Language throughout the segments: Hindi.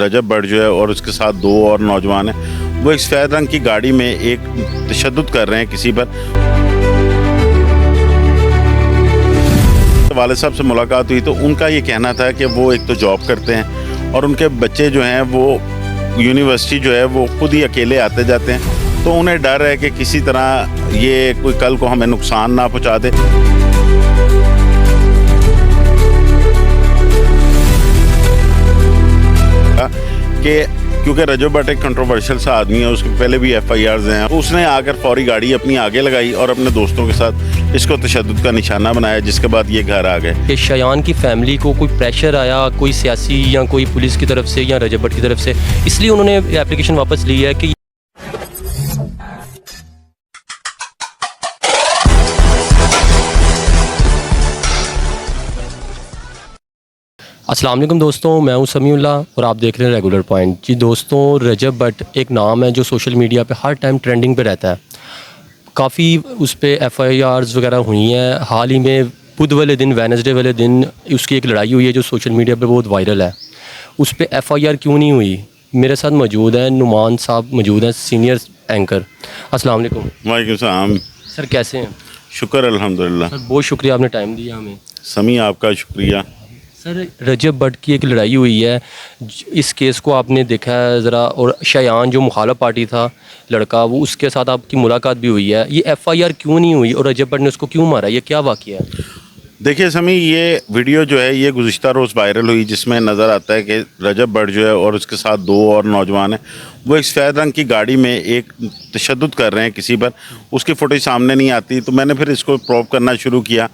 रजब भट्ट जो है और उसके साथ दो और नौजवान हैं, वो एक सफ़ेद रंग की गाड़ी में एक तशद्दुद कर रहे हैं किसी पर। वाले साहब से मुलाकात हुई तो उनका ये कहना था कि वो एक तो जॉब करते हैं और उनके बच्चे जो हैं वो यूनिवर्सिटी जो है वो खुद ही अकेले आते जाते हैं, तो उन्हें डर है कि किसी तरह ये कोई कल को हमें नुकसान ना पहुंचा दे। कि क्योंकि रजब भट्ट एक कंट्रोवर्शियल सा आदमी है, उसके पहले भी FIRs हैं, उसने आकर फौरी गाड़ी अपनी आगे लगाई और अपने दोस्तों के साथ इसको तशद्दुद का निशाना बनाया, जिसके बाद ये घर आ गए। कि शयान की फैमिली को कोई प्रेशर आया, कोई सियासी या कोई पुलिस की तरफ से या रजब भट्ट की तरफ से, इसलिए उन्होंने एप्लीकेशन वापस ली है कि अस्सलाम वालेकुम दोस्तों, मैं हूं समीउल्लाह और आप देख रहे हैं रेगुलर पॉइंट। जी दोस्तों, रजब भट्ट एक नाम है जो सोशल मीडिया पे हर टाइम ट्रेंडिंग पे रहता है। काफ़ी उस पर FIRs वगैरह हुई हैं। हाल ही में बुध वाले दिन, वेडनेसडे वाले दिन उसकी एक लड़ाई हुई है जो सोशल मीडिया पे बहुत वायरल है। उस पर FIR क्यों नहीं हुई? मेरे साथ मौजूद हैं नुमान साहब, मौजूद हैं सीनियर एंकर। अस्सलाम वालेकुम। वालेकुम सलाम। सर कैसे हैं? शुक्र अल्हम्दुलिल्लाह। सर बहुत शुक्रिया, आपने टाइम दिया हमें। समी आपका शुक्रिया। सर रजब भट्ट की एक लड़ाई हुई है, इस केस को आपने देखा है ज़रा, और शयान जो मुखालिफ पार्टी था लड़का, वो उसके साथ आपकी मुलाकात भी हुई है। ये FIR क्यों नहीं हुई और रजब भट्ट ने उसको क्यों मारा? ये क्या वाक़या है? देखिए समी, ये वीडियो जो है ये गुज़िश्ता रोज़ वायरल हुई, जिसमें नज़र आता है कि रजब भट्ट जो है और उसके साथ दो और नौजवान हैं, वो एक सफ़ेद रंग की गाड़ी में एक तशद्दुद कर रहे हैं किसी पर। उसकी फ़ुटेज सामने नहीं आती, तो मैंने फिर इसको प्रोब करना शुरू किया।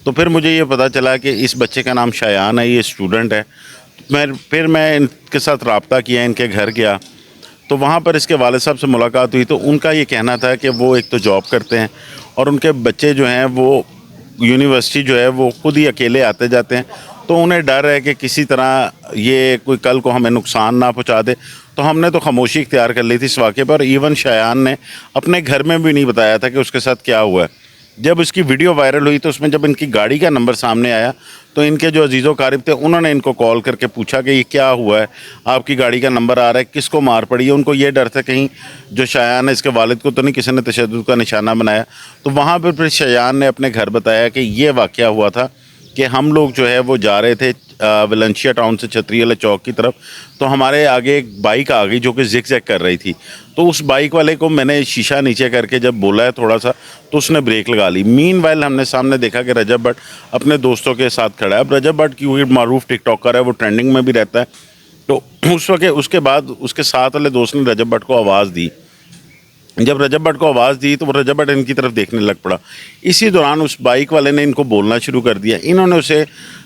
तो फिर मुझे ये पता चला कि इस बच्चे का नाम शयान है, ये स्टूडेंट है। फिर मैं इनके साथ रब्ता किया, इनके घर गया, तो वहाँ पर इसके वाले साहब से मुलाकात हुई। तो उनका ये कहना था कि वो एक तो जॉब करते हैं और उनके बच्चे जो हैं वो यूनिवर्सिटी जो है वो खुद ही अकेले आते जाते हैं, तो उन्हें डर है कि किसी तरह ये कोई कल को हमें नुकसान ना पहुंचा दे। तो हमने तो खामोशी इख्तियार कर ली थी इस वाक़े पर। इवन शयान ने अपने घर में भी नहीं बताया था कि उसके साथ क्या हुआ है। जब इसकी वीडियो वायरल हुई तो उसमें जब इनकी गाड़ी का नंबर सामने आया तो इनके जो अजीज़ो क़ारिब थे उन्होंने इनको कॉल करके पूछा कि ये क्या हुआ है, आपकी गाड़ी का नंबर आ रहा है, किसको मार पड़ी है। उनको ये डर था कहीं जो शयान है इसके वालिद को तो नहीं किसी ने तशद्दुद का निशाना बनाया। तो वहाँ पर फिर शयान ने अपने घर बताया कि ये वाक़या हुआ था कि हम लोग जो है वो जा रहे थे वलेंशिया टाउन से छतरी वाले चौक की तरफ, तो हमारे आगे एक बाइक आ गई जो कि ज़िग ज़ैग कर रही थी। तो उस बाइक वाले को मैंने शीशा नीचे करके जब बोला है थोड़ा सा, तो उसने ब्रेक लगा ली। मीनवाइल हमने सामने देखा कि रजब भट्ट अपने दोस्तों के साथ खड़ा है। अब रजब भट्ट क्योंकि मारूफ टिकटॉकर है, वो ट्रेंडिंग में भी रहता है, तो उस वक्त उसके बाद उसके साथ वाले दोस्त ने रजब भट्ट को आवाज़ दी। जब रजब भट्ट को आवाज़ दी तो वो रजब भट्ट इनकी तरफ देखने लग पड़ा। इसी दौरान उस बाइक वाले ने इनको बोलना शुरू कर दिया। इन्होंने उसे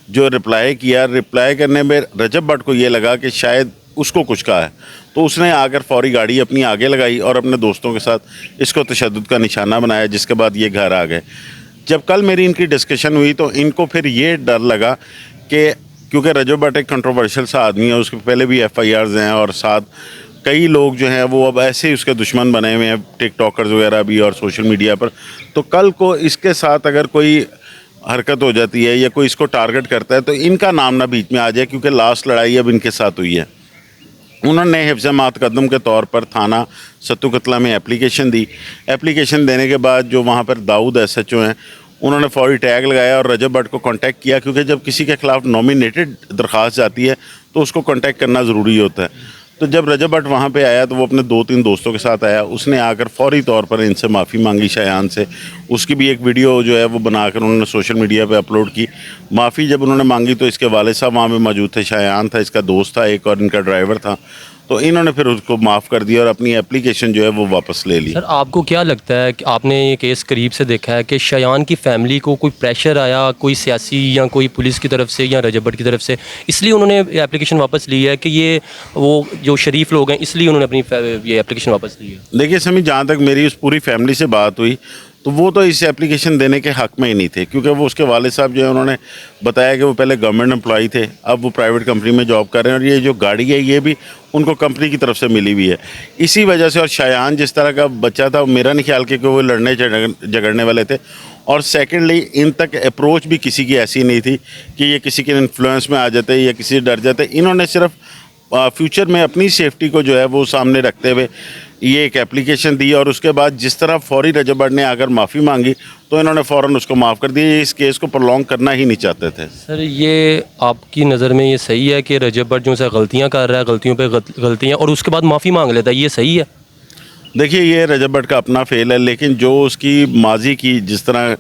जो रिप्लाई किया, रिप्लाई करने में रजब भट्ट को ये लगा कि शायद उसको कुछ कहा है, तो उसने आकर फौरी गाड़ी अपनी आगे लगाई और अपने दोस्तों के साथ इसको तशद्दुद का निशाना बनाया, जिसके बाद ये घर आ गए। जब कल मेरी इनकी डिस्कशन हुई तो इनको फिर ये डर लगा कि क्योंकि रजब भट्ट एक कंट्रोवर्शियल सा आदमी है, उसके पहले भी FIRs हैं और साथ कई लोग जो हैं वो अब ऐसे ही उसके दुश्मन बने हुए हैं, टिकटॉकर्स वगैरह भी और सोशल मीडिया पर। तो कल को इसके साथ अगर कोई हरकत हो जाती है या कोई इसको टारगेट करता है तो इनका नाम ना बीच में आ जाए, क्योंकि लास्ट लड़ाई अब इनके साथ हुई है। उन्होंने हिफ्ज़ मुक़द्दम के तौर पर थाना सत्तू कतला में एप्लीकेशन दी। एप्लीकेशन देने के बाद जो वहाँ पर दाऊद SHO हैं, उन्होंने फौरी टैग लगाया और रजब भट्ट को कांटेक्ट किया, क्योंकि जब किसी के ख़िलाफ़ नॉमिनेटेड दरख्वास्त जाती है तो उसको कांटेक्ट करना ज़रूरी होता है। तो जब रजब भट्ट वहाँ पे आया तो वो अपने 2-3 दोस्तों के साथ आया। उसने आकर फौरी तौर पर इनसे माफ़ी मांगी शयान से। उसकी भी एक वीडियो जो है वो बनाकर उन्होंने सोशल मीडिया पे अपलोड की। माफ़ी जब उन्होंने मांगी तो इसके वालिद साहब वहाँ पे मौजूद थे, शयान था, इसका दोस्त था एक, और इनका ड्राइवर था। तो इन्होंने फिर उसको माफ़ कर दिया और अपनी एप्लीकेशन जो है वो वापस ले ली। सर आपको क्या लगता है कि आपने ये केस करीब से देखा है कि शयान की फैमिली को कोई प्रेशर आया, कोई सियासी या कोई पुलिस की तरफ से या रजब भट्ट की तरफ से, इसलिए उन्होंने एप्लीकेशन वापस ली है कि ये वो जो शरीफ लोग हैं इसलिए उन्होंने अपनी ये एप्लीकेशन वापस ली है? देखिए समी, जहाँ तक मेरी उस पूरी फैमिली से बात हुई तो वो तो इस एप्लीकेशन देने के हक़ में ही नहीं थे, क्योंकि वो उसके वालिद साहब जो है उन्होंने बताया कि वो पहले गवर्नमेंट एम्प्लॉई थे, अब वो प्राइवेट कंपनी में जॉब कर रहे हैं और ये जो गाड़ी है ये भी उनको कंपनी की तरफ से मिली हुई है। इसी वजह से, और शयान जिस तरह का बच्चा था मेरा नहीं ख्याल कि वो लड़ने झगड़ने वाले थे, और सेकेंडली इन तक अप्रोच भी किसी की ऐसी नहीं थी कि ये किसी के इन्फ्लुएंस में आ जाते या किसी से डर जाते। इन्होंने सिर्फ फ्यूचर में अपनी सेफ्टी को जो है वो सामने रखते हुए ये एक एप्लीकेशन दी और उसके बाद जिस तरह फौरी रजब भट्ट ने आकर माफ़ी मांगी तो इन्होंने फ़ौरन उसको माफ़ कर दिया। ये इस केस को प्रोलॉन्ग करना ही नहीं चाहते थे। सर ये आपकी नज़र में ये सही है कि रजब भट्ट जो है गलतियाँ कर रहा है, गलतियों पे गलतियाँ, और उसके बाद माफ़ी मांग लेता है, ये सही है? देखिए ये रजब भट्ट का अपना फेल है, लेकिन जो उसकी माजी की जिस तरह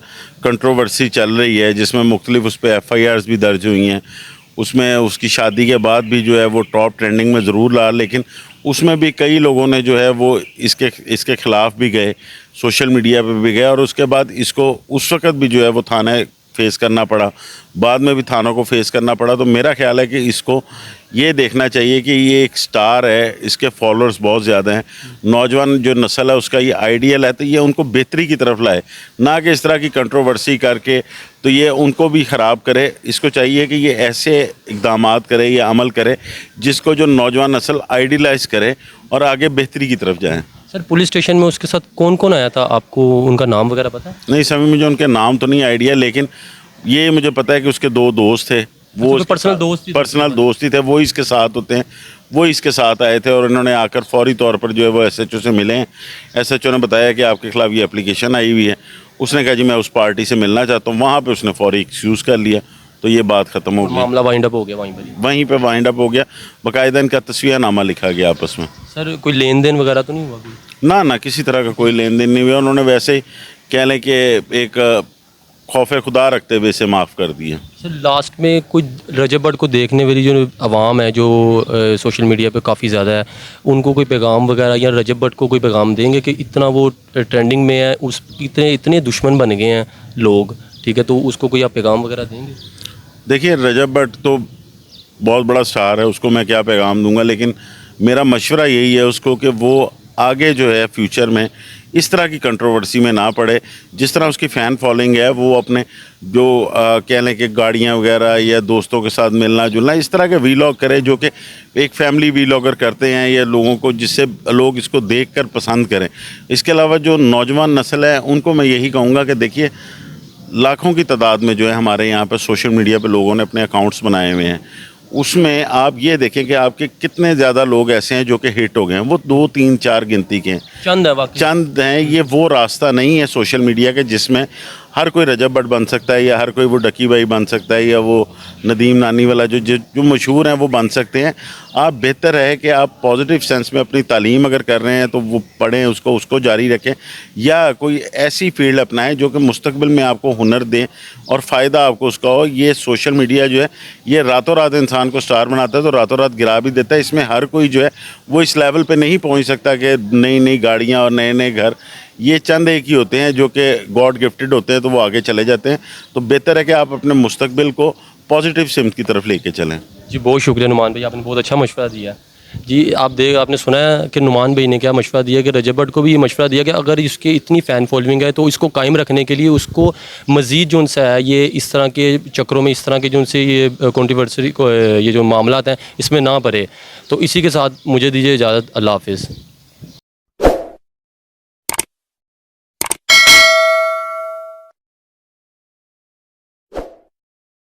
कंट्रोवर्सी चल रही है जिसमें मुख्तलिफ उस पर FIRs भी दर्ज हुई हैं, उसमें उसकी शादी के बाद भी जो है वो टॉप ट्रेंडिंग में ज़रूर रहा, लेकिन उसमें भी कई लोगों ने जो है वो इसके ख़िलाफ़ भी गए, सोशल मीडिया पे भी गए और उसके बाद इसको उस वक़्त भी जो है वो थाने फेस करना पड़ा, बाद में भी थानों को फेस करना पड़ा। तो मेरा ख्याल है कि इसको ये देखना चाहिए कि ये एक स्टार है, इसके फॉलोअर्स बहुत ज़्यादा हैं, नौजवान जो नस्ल है उसका ये आइडियल है, तो ये उनको बेहतरी की तरफ लाए, ना कि इस तरह की कंट्रोवर्सी करके तो ये उनको भी ख़राब करे। इसको चाहिए कि ये ऐसे इक़दामात करे या अमल करे जिसको जो नौजवान नस्ल आइडियलाइज़ करे और आगे बेहतरी की तरफ जाएँ। सर पुलिस स्टेशन में उसके साथ कौन कौन आया था, आपको उनका नाम वगैरह पता है? नहीं सभी मुझे उनके नाम तो नहीं आइडिया, लेकिन ये मुझे पता है कि उसके 2 दोस्त थे, वो पर्सनल दोस्त ही थे, वो इसके साथ होते हैं, वो इसके साथ आए थे और इन्होंने आकर फौरी तौर पर जो है वो SHO से मिले हैं। SHO ने बताया कि आपके खिलाफ़ ये एप्लीकेशन आई हुई है। उसने कहा जी मैं उस पार्टी से मिलना चाहता हूँ, वहाँ पे उसने फौरी एक्सक्यूज़ कर लिया, तो ये बात ख़त्म हो गई, मामला वाइंड अप हो गया वहीं पर वाइंड अप हो गया। बाकायदा इनका तस्वीरनामा लिखा गया आपस में। सर कोई लेन देन वगैरह तो नहीं हुआ कोई? ना किसी तरह का कोई लेन देन नहीं हुआ। उन्होंने वैसे ही कह लें कि एक खौफ खुदा रखते हुए इसे माफ़ कर दिया। सर लास्ट में कुछ रजब भट्ट को देखने वाली जो आवाम है जो सोशल मीडिया पे काफ़ी ज़्यादा है, उनको कोई पैगाम वगैरह या रजब भट्ट को कोई पैगाम देंगे कि इतना वो ट्रेंडिंग में है, उस इतने दुश्मन बन गए हैं लोग, ठीक है, तो उसको कोई आप पैगाम वगैरह देंगे? देखिए रजब भट्ट तो बहुत बड़ा स्टार है, उसको मैं क्या पैगाम दूंगा, लेकिन मेरा मशवरा यही है उसको कि वो आगे जो है फ्यूचर में इस तरह की कंट्रोवर्सी में ना पड़े। जिस तरह उसकी फ़ैन फॉलोइंग है वो अपने जो कह लें कि गाड़ियाँ वगैरह या दोस्तों के साथ मिलना जुलना इस तरह के वीलॉग करे जो कि एक फैमिली वीलॉगर करते हैं, या लोगों को जिससे लोग इसको देखकर पसंद करें। इसके अलावा जो नौजवान नस्ल है उनको मैं यही कहूँगा कि देखिए लाखों की तादाद में जो है हमारे यहाँ पर सोशल मीडिया पर लोगों ने अपने अकाउंट्स बनाए हुए हैं, उसमें आप ये देखें कि आपके कितने ज़्यादा लोग ऐसे हैं जो कि हिट हो गए हैं। वो 2, 3, 4 गिनती के हैं, चंद हैं। ये वो रास्ता नहीं है सोशल मीडिया के जिसमें हर कोई रजब भट्ट बन सकता है, या हर कोई वो डकी भाई बन सकता है, या वो नदीम नानी वाला जो मशहूर हैं वो बन सकते हैं। आप बेहतर है कि आप पॉजिटिव सेंस में अपनी तालीम अगर कर रहे हैं तो वो पढ़ें, उसको जारी रखें, या कोई ऐसी फील्ड अपनाएं जो कि मुस्तकबिल में आपको हुनर दें और फ़ायदा आपको उसका हो। ये सोशल मीडिया जो है ये रातों रात इंसान को स्टार बनाता है तो रातों रात गिरा भी देता है। इसमें हर कोई जो है वो इस लेवल पे नहीं पहुंच सकता कि नई नई गाड़ियां और नए नए घर, ये चंद एक ही होते हैं जो कि गॉड गिफ्टेड होते हैं, तो वो आगे चले जाते हैं। तो बेहतर है कि आप अपने मुस्तकबिल को पॉजिटिव सिमत की तरफ लेके चलें। जी बहुत शुक्रिया नुमान भाई, आपने बहुत अच्छा मशवरा दिया। जी आपने सुना है कि नुमान भाई ने क्या मशवरा दिया, कि रजब भट्ट को भी ये मशवरा दिया कि अगर इसकी इतनी फ़ैन फॉलोइंग है तो इसको कायम रखने के लिए उसको मज़ीद जो उनसे है ये इस तरह के चक्रों में, इस तरह के जो उनसे ये कंट्रोवर्सी को ये जो मामला हैं इसमें ना पड़े। तो इसी के साथ मुझे दीजिए इजाज़त, अल्लाह हाफ़िज़।